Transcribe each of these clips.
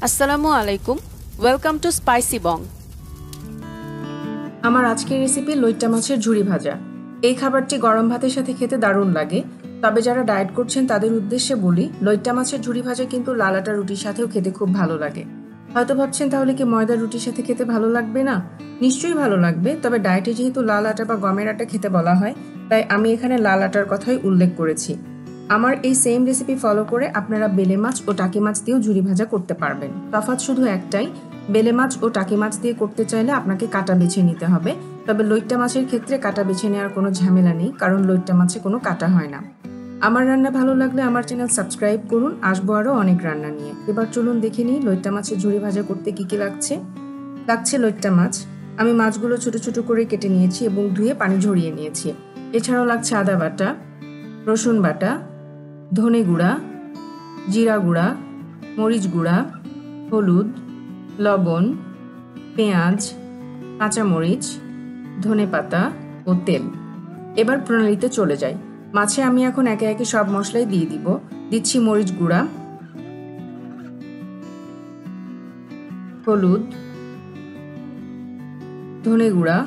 আসসালামু আলাইকুম, welcome to spicy বং। আমার আজকের রেসিপি লইট্টা মাছের ঝুরি ভাজা। এই খাবারটি গরম ভাতের সাথে খেতে দারুণ লাগে। তবে যারা ডায়েট করছেন তাদের উদ্দেশ্যে বলি, লইট্টা মাছের ঝুরি ভাজা কিন্তু লাল আটা রুটির সাথেও খেতে খুব ভালো লাগে। হয়তো ভাবছেন তাহলে কি ময়দার রুটির সাথে খেতে ভালো লাগবে না? নিশ্চয়ই ভালো লাগবে, তবে ডায়েটে যেহেতু লাল আটা বা গমের আটা খেতে বলা হয়, তাই আমি এখানে লাল আটার কথাই উল্লেখ করেছি। আমার এই সেম রেসিপি ফলো করে আপনারা বেলে মাছ ও টাকি মাছ দিয়েও ঝুরি ভাজা করতে পারবেন। তফাৎ শুধু একটাই, বেলে মাছ ও টাকি মাছ দিয়ে করতে চাইলে আপনাকে কাঁটা বেছে নিতে হবে। তবে লইট্টা মাছের ক্ষেত্রে কাঁটা বেছে নেওয়ার কোনো ঝামেলা নেই, কারণ লইট্টা মাছে কোনো কাঁটা হয় না। আমার রান্না ভালো লাগলে আমার চ্যানেল সাবস্ক্রাইব করুন, আসবো আরও অনেক রান্না নিয়ে। এবার চলুন দেখে নিই লইট্টা মাছের ঝুরি ভাজা করতে কি কি লাগছে লইট্টা মাছ। আমি মাছগুলো ছোট ছোট করে কেটে নিয়েছি এবং ধুয়ে পানি ঝরিয়ে নিয়েছি। এছাড়াও লাগছে আদা বাটা, রসুন বাটা, ধনে গুঁড়া, জিরা গুঁড়া, মরিচ গুঁড়া, হলুদ, লবণ, পেঁয়াজ, কাঁচামরিচ, ধনেপাতা ও তেল। এবার প্রণালীতে চলে যাই। মাছে আমি এখন একে একে সব মশলাই দিয়ে দিব। দিচ্ছি মরিচ গুঁড়া, হলুদ, ধনে গুঁড়া,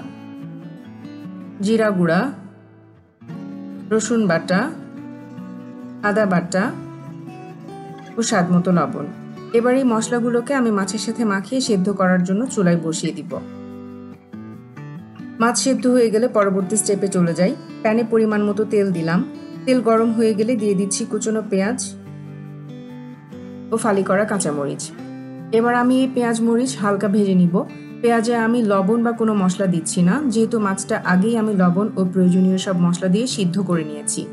জিরা গুঁড়া, রসুন বাটা, আদা বাটা ও স্বাদ মতো লবণ। এবার এই মশলাগুলোকে আমি মাছের সাথে মাখিয়ে সেদ্ধ করার জন্য চুলায় বসিয়ে দিব। মাছ সেদ্ধ হয়ে গেলে পরবর্তী স্টেপে চলে যাই। প্যানে পরিমাণ মতো তেল দিলাম। তেল গরম হয়ে গেলে দিয়ে দিচ্ছি কুচনো পেঁয়াজ ও ফালি করা কাঁচামরিচ। এবার আমি এই পেঁয়াজ মরিচ হালকা ভেজে নিব। পেঁয়াজে আমি লবণ বা কোনো মশলা দিচ্ছি না, যেহেতু মাছটা আগেই আমি লবণ ও প্রয়োজনীয় সব মশলা দিয়ে সিদ্ধ করে নিয়েছি।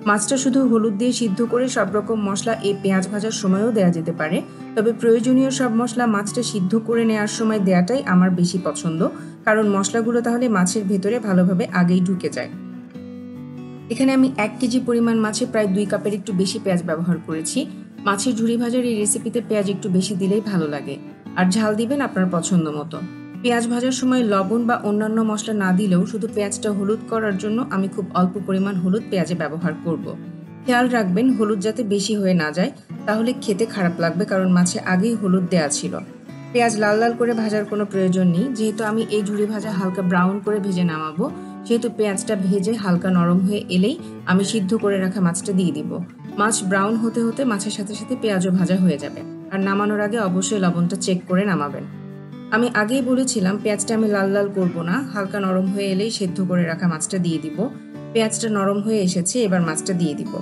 মাছটা শুধু হলুদ দিয়ে সিদ্ধ করে সব রকম মশলা এই পেঁয়াজ ভাজার সময়ও দেওয়া যেতে পারে, তবে প্রয়োজনীয় সব মশলা মাছটা সিদ্ধ করে নেওয়ার সময় দেওয়াটাই আমার বেশি পছন্দ, কারণ মশলাগুলো তাহলে মাছের ভেতরে ভালোভাবে আগেই ঢুকে যায়। এখানে আমি 1 কেজি পরিমাণ মাছে প্রায় 2 কাপের একটু বেশি পেঁয়াজ ব্যবহার করেছি। মাছের ঝুরি ভাজার এই রেসিপিতে পেঁয়াজ একটু বেশি দিলেই ভালো লাগে, আর ঝাল দিবেন আপনার পছন্দ মতো। পেঁয়াজ ভাজার সময় লবণ বা অন্যান্য মশলা না দিলেও শুধু পেঁয়াজটা হলুদ করার জন্য আমি খুব অল্প পরিমাণ হলুদ পেঁয়াজে ব্যবহার করব। খেয়াল রাখবেন হলুদ যাতে বেশি হয়ে না যায়, তাহলে খেতে খারাপ লাগবে, কারণ মাছে আগেই হলুদ দেওয়া ছিল। পেঁয়াজ লাল লাল করে ভাজার কোনো প্রয়োজন নেই, যেহেতু আমি এই ঝুরি ভাজা হালকা ব্রাউন করে ভেজে নামাবো। যেহেতু পেঁয়াজটা ভেজে হালকা নরম হয়ে এলেই আমি সিদ্ধ করে রাখা মাছটা দিয়ে দিব। মাছ ব্রাউন হতে হতে মাছের সাথে সাথে পেঁয়াজও ভাজা হয়ে যাবে। আর নামানোর আগে অবশ্যই লবণটা চেক করে নামাবেন। আমি আগেই বলেছিলাম পেঁয়াজটা আমি লাল লাল করব না, হালকা নরম হয়ে এলেই সেদ্ধ করে রাখা মাছটা দিয়ে দিব। পেঁয়াজটা নরম হয়ে এসেছে, এবার মাছটা দিয়ে দিব।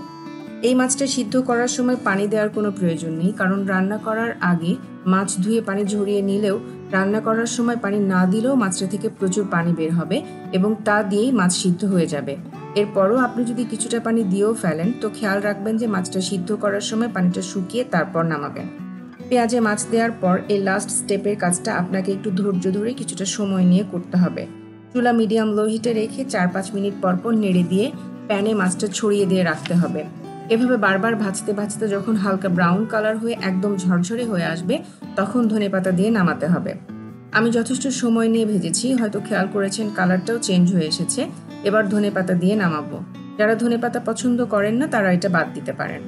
এই মাছটা সিদ্ধ করার সময় পানি দেওয়ার কোনো প্রয়োজন নেই, কারণ রান্না করার আগে মাছ ধুয়ে পানি ঝরিয়ে নিলেও রান্না করার সময় পানি না দিলেও মাছটা থেকে প্রচুর পানি বের হবে এবং তা দিয়েই মাছ সিদ্ধ হয়ে যাবে। এরপরও আপনি যদি কিছুটা পানি দিয়েও ফেলেন, তো খেয়াল রাখবেন যে মাছটা সিদ্ধ করার সময় পানিটা শুকিয়ে তারপর নামাবেন। পেঁয়াজে মাছ দেওয়ার পর এই লাস্ট স্টেপের কাজটা আপনাকে একটু ধৈর্য ধরে কিছুটা সময় নিয়ে করতে হবে। চুলা মিডিয়াম লো হিটে রেখে 4-5 মিনিট পর নেড়ে দিয়ে প্যানে মাছটা ছড়িয়ে দিয়ে রাখতে হবে। এভাবে বারবার ভাজতে ভাজতে যখন হালকা ব্রাউন কালার হয়ে একদম ঝরঝরে হয়ে আসবে, তখন ধনেপাতা দিয়ে নামাতে হবে। আমি যথেষ্ট সময় নিয়ে ভেজেছি, হয়তো খেয়াল করেছেন কালারটাও চেঞ্জ হয়ে এসেছে। এবার ধনেপাতা দিয়ে নামাবো। যারা ধনেপাতা পছন্দ করেন না তারা এটা বাদ দিতে পারেন।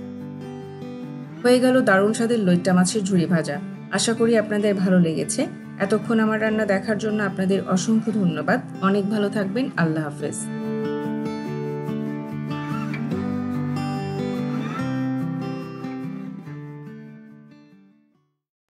হয়ে গেল দারুণ স্বাদের লইট্টা মাছের ঝুরি ভাজা। আশা করি আপনাদের ভালো লেগেছে। এতক্ষণ আমার রান্না দেখার জন্য আপনাদের অসংখ্য ধন্যবাদ। অনেক ভালো থাকবেন। আল্লাহ হাফেজ।